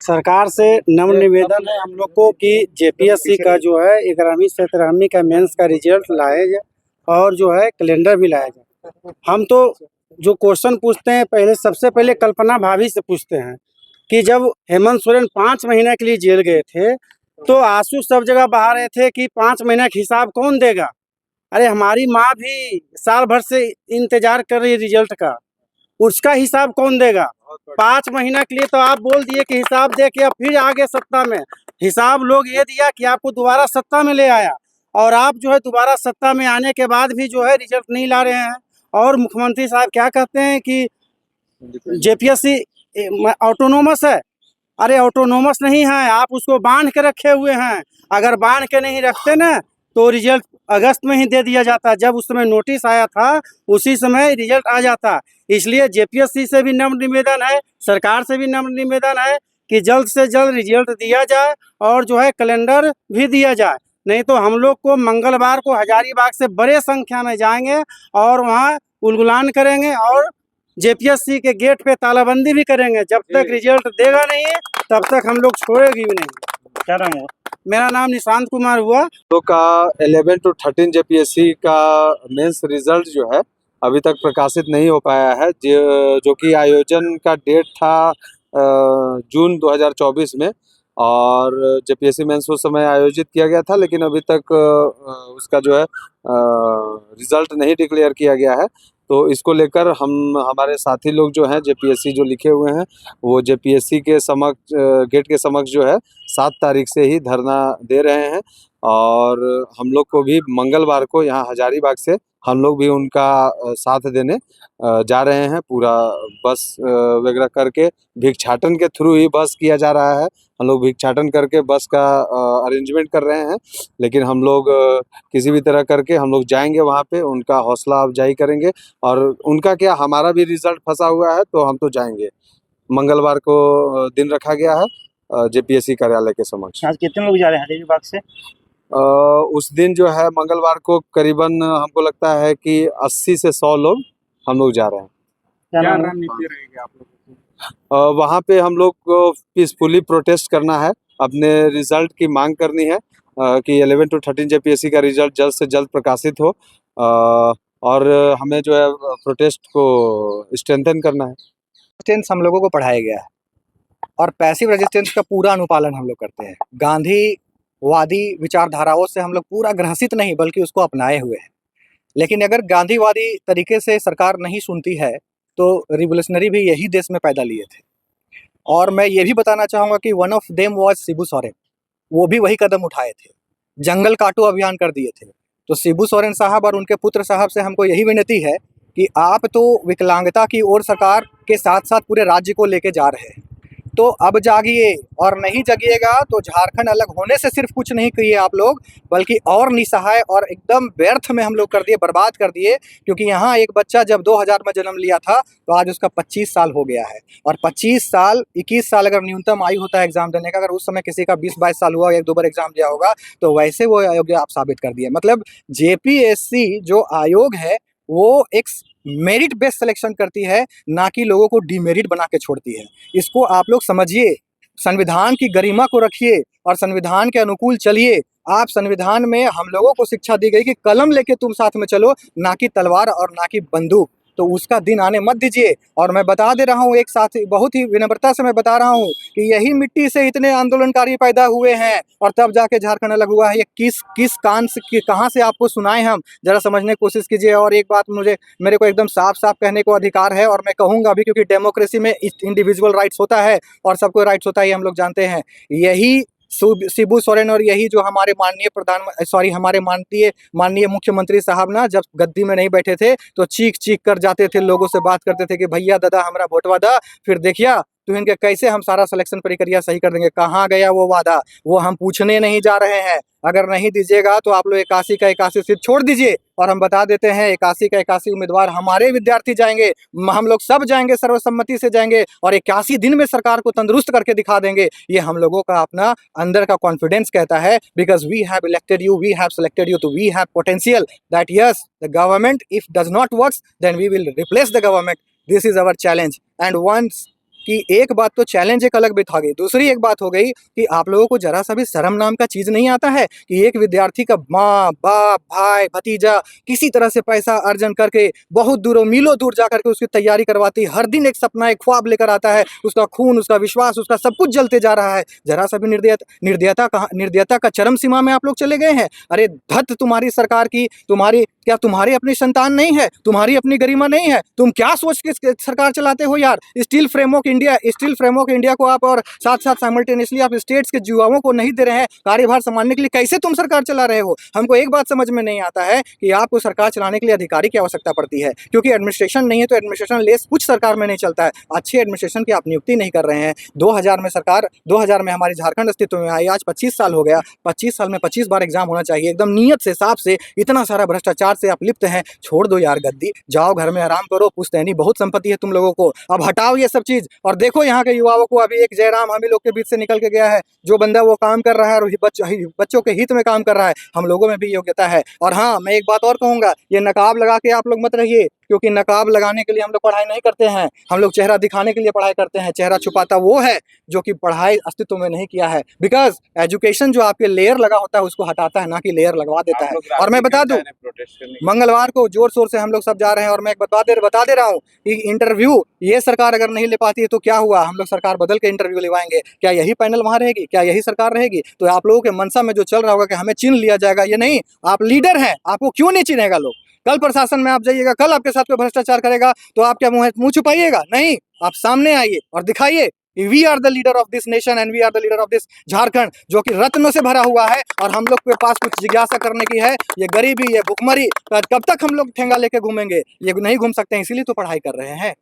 सरकार से नम्र निवेदन है हम लोग को कि जेपीएससी का जो है 11वीं से 13वीं का मेंस का रिजल्ट लाया जाए और जो है कैलेंडर भी लाया जाए। हम तो जो क्वेश्चन पूछते हैं पहले सबसे पहले कल्पना भाभी से पूछते हैं कि जब हेमंत सोरेन 5 महीने के लिए जेल गए थे तो आंसू सब जगह बहा रहे थे कि 5 महीने का हिसाब कौन देगा। अरे हमारी माँ भी साल भर से इंतजार कर रही है रिजल्ट का, उसका हिसाब कौन देगा। 5 महीना के लिए तो आप बोल दिए कि हिसाब दे के अब फिर आगे सत्ता में। हिसाब लोग ये दिया कि आपको दोबारा सत्ता में ले आया और आप जो है दोबारा सत्ता में आने के बाद भी जो है रिजल्ट नहीं ला रहे हैं। और मुख्यमंत्री साहब क्या कहते हैं कि जेपीएससी ऑटोनोमस है। अरे ऑटोनोमस नहीं है, आप उसको बांध के रखे हुए हैं। अगर बांध के नहीं रखते ना तो रिजल्ट अगस्त में ही दे दिया जाता। जब उस समय नोटिस आया था उसी समय रिजल्ट आ जाता। इसलिए जेपीएससी से भी नम्र निवेदन है, सरकार से भी नम्र निवेदन है कि जल्द से जल्द रिजल्ट दिया जाए और जो है कैलेंडर भी दिया जाए। नहीं तो हम लोग को मंगलवार को हजारीबाग से बड़े संख्या में जाएंगे और वहाँ उलगुलान करेंगे और जेपीएससी के गेट पे तालाबंदी भी करेंगे। जब तक रिजल्ट देगा नहीं तब तक हम लोग छोड़ेगी भी नहीं। क्या नाम हुआ? मेरा नाम निशांत कुमार हुआ। तो का 11 to 13 जेपीएससी का मेंस रिजल्ट जो है अभी तक प्रकाशित नहीं हो पाया है, जो कि आयोजन का डेट था जून 2024 में और जेपीएससी मेंस उस समय आयोजित किया गया था, लेकिन अभी तक उसका जो है रिजल्ट नहीं डिक्लेयर किया गया है। तो इसको लेकर हम हमारे साथी लोग जो हैं जेपीएससी जो लिखे हुए हैं वो जेपीएससी के समक्ष गेट के समक्ष जो है 7 तारीख से ही धरना दे रहे हैं और हम लोग को भी मंगलवार को यहाँ हजारीबाग से हम लोग भी उनका साथ देने जा रहे हैं। पूरा बस वगैरह करके भिक्षाटन के थ्रू ही बस किया जा रहा है। हम लोग भिक्षाटन करके बस का अरेंजमेंट कर रहे हैं, लेकिन हम लोग किसी भी तरह करके हम लोग जाएंगे वहाँ पे, उनका हौसला अफजाई करेंगे और उनका क्या हमारा भी रिजल्ट फंसा हुआ है तो हम तो जाएंगे। मंगलवार को दिन रखा गया है जेपीएससी कार्यालय के समक्ष। आज कितने लोग जा रहे हैं हजारीबाग से? उस दिन जो है मंगलवार को करीबन हमको लगता है कि 80 से 100 लोग हम लोग जा रहे हैं। क्या रणनीति रहेगी आप लोगों की? वहाँ पे हम लोग को पीसफुली प्रोटेस्ट करना है, अपने रिजल्ट की मांग करनी है कि 11 to 13 जेपीएससी का रिजल्ट जल्द से जल्द प्रकाशित हो और हमें जो है प्रोटेस्ट को स्ट्रेंथन करना है। रेजिस्टेंस हम लोगों को पढ़ाया गया है और पैसिव रेजिस्टेंस का पूरा अनुपालन हम लोग करते हैं। गांधीवादी विचारधाराओं से हम लोग पूरा ग्रसित नहीं बल्कि उसको अपनाए हुए हैं। लेकिन अगर गांधीवादी तरीके से सरकार नहीं सुनती है तो रिवोल्यूशनरी भी यही देश में पैदा लिए थे। और मैं ये भी बताना चाहूँगा कि one of them was Shibu Soren, वो भी वही कदम उठाए थे, जंगल काटो अभियान कर दिए थे। तो शिबू सोरेन साहब और उनके पुत्र साहब से हमको यही विनती है कि आप तो विकलांगता की ओर सरकार के साथ साथ पूरे राज्य को लेके जा रहे हैं, तो अब जागिए और नहीं जगिएगा तो झारखंड अलग होने से सिर्फ कुछ नहीं किए आप लोग, बल्कि और निसहाय और एकदम व्यर्थ में हम लोग कर दिए, बर्बाद कर दिए। क्योंकि यहाँ एक बच्चा जब 2000 में जन्म लिया था तो आज उसका 25 साल हो गया है और 25 साल 21 साल अगर न्यूनतम आयु होता है एग्जाम देने का, अगर उस समय किसी का 20-22 साल हुआ, 1-2 बार एग्जाम दिया होगा, तो वैसे वो अयोग्य आप साबित कर दिए। मतलब जेपीएससी जो आयोग है वो एक मेरिट बेस्ड सिलेक्शन करती है, ना कि लोगों को डिमेरिट बना के छोड़ती है। इसको आप लोग समझिए, संविधान की गरिमा को रखिए और संविधान के अनुकूल चलिए। आप संविधान में हम लोगों को शिक्षा दी गई कि कलम लेके तुम साथ में चलो, ना कि तलवार और ना कि बंदूक। तो उसका दिन आने मत दीजिए। और मैं बता दे रहा हूँ एक साथी, बहुत ही विनम्रता से मैं बता रहा हूँ कि यही मिट्टी से इतने आंदोलनकारी पैदा हुए हैं और तब जाके झारखंड अलग हुआ है। ये किस कान से कहाँ से आपको सुनाए हम, जरा समझने की कोशिश कीजिए। और एक बात मेरे को एकदम साफ साफ कहने को अधिकार है और मैं कहूँगा भी, क्योंकि डेमोक्रेसी में इंडिविजुअल राइट्स होता है और सबको राइट्स होता है, ये हम लोग जानते हैं। यही शिबू सोरेन और यही जो हमारे हमारे माननीय मुख्यमंत्री साहब ना जब गद्दी में नहीं बैठे थे तो चीख चीख कर जाते थे, लोगों से बात करते थे कि भैया दादा हमरा वोटवा दा, फिर देखिया तो इनके कैसे हम सारा सिलेक्शन प्रक्रिया सही कर देंगे। कहाँ गया वो वादा? वो हम पूछने नहीं जा रहे हैं। अगर नहीं दीजिएगा तो आप लोग 81 का 81 सीट छोड़ दीजिए। और हम बता देते हैं 81 का 81 उम्मीदवार हमारे विद्यार्थी जाएंगे, हम लोग सब जाएंगे, सर्वसम्मति से जाएंगे और 81 दिन में सरकार को तंदुरुस्त करके दिखा देंगे। ये हम लोगों का अपना अंदर का कॉन्फिडेंस कहता है, because we have elected you, we have selected you, तो we have potential that yes the government if does not works then we will replace the government. This is our challenge and once कि एक बात तो challenge एक अलग बात हो गई, दूसरी एक बात हो गई कि आप लोगों को जरा सा भी शर्म नाम का चीज़ नहीं आता है कि एक विद्यार्थी का माँ बाप भाई भतीजा किसी तरह से पैसा अर्जन करके बहुत दूरों मीलों दूर जा करके उसकी तैयारी करवाती, हर दिन एक सपना एक ख्वाब लेकर आता है, उसका खून उसका विश्वास उसका सब कुछ जलते जा रहा है। जरा सा भी निर्दयता का चरम सीमा में आप लोग चले गए हैं। अरे धत तुम्हारी सरकार की, क्या तुम्हारी अपनी संतान नहीं है, तुम्हारी अपनी गरिमा नहीं है? तुम क्या सोच के सरकार चलाते हो यार? स्टील फ्रेमवर्क इंडिया को आप और साथ साथ साइमल्टेनियसली आप स्टेट्स के युवाओं को नहीं दे रहे हैं कार्यभार संभालने के लिए। कैसे तुम सरकार चला रहे हो? हमको एक बात समझ में नहीं आता है कि आपको सरकार चलाने के लिए अधिकारी की आवश्यकता पड़ती है, क्योंकि एडमिनिस्ट्रेशन नहीं है तो एडमिनिस्ट्रेशन लेस कुछ सरकार में नहीं चलता है। अच्छे एडमिनिस्ट्रेशन की आप नियुक्ति नहीं कर रहे हैं। 2000 में हमारी झारखंड अस्तित्व में आई, आज 25 साल हो गया। 25 साल में 25 बार एग्जाम होना चाहिए, एकदम नियत से साफ से। इतना सारा भ्रष्टाचार से आप लिप्त हैं, छोड़ दो यार गद्दी, जाओ घर में आराम करो। पुश्तैनी बहुत संपत्ति है तुम लोगों को, अब हटाओ ये सब चीज। और देखो यहाँ के युवाओं को, अभी एक जयराम हम ही लोग के बीच से निकल के गया है, जो बंदा वो काम कर रहा है और बच्चों के हित में काम कर रहा है। हम लोगों में भी योग्यता है। और हाँ, मैं एक बात और कहूंगा, ये नकाब लगा के आप लोग मत रहिए, क्योंकि नकाब लगाने के लिए हम लोग पढ़ाई नहीं करते हैं, हम लोग चेहरा दिखाने के लिए पढ़ाई करते हैं। चेहरा छुपाता वो है जो कि पढ़ाई अस्तित्व में नहीं किया है। बिकॉज एजुकेशन जो आपके लेयर लगा होता है उसको हटाता है, ना कि लेयर लगवा देता है। और मैं बता दूं, मंगलवार को जोर शोर से हम लोग सब जा रहे हैं, और मैं एक बता दे रहा हूँ कि इंटरव्यू ये सरकार अगर नहीं ले पाती है तो क्या हुआ, हम लोग सरकार बदल के इंटरव्यू लेवाएंगे। क्या यही पैनल वहां रहेगी? क्या यही सरकार रहेगी? तो आप लोगों के मनसा में जो चल रहा होगा कि हमें चिन्ह लिया जाएगा, ये नहीं। आप लीडर हैं, आपको क्यों नहीं चिन्हेगा लोग? कल प्रशासन में आप जाइएगा, कल आपके साथ कोई भ्रष्टाचार करेगा तो आप क्या मुंह छुपाइएगा? नहीं, आप सामने आइए और दिखाइए we are the leader of this nation and we are the leader of this Jharkhand, जो कि रत्नों से भरा हुआ है। और हम लोग के पास कुछ जिज्ञासा करने की है। ये गरीबी, ये भुखमरी, कब तक हम लोग ठेंगा लेके घूमेंगे? ये नहीं घूम सकते हैं, इसीलिए तो पढ़ाई कर रहे हैं।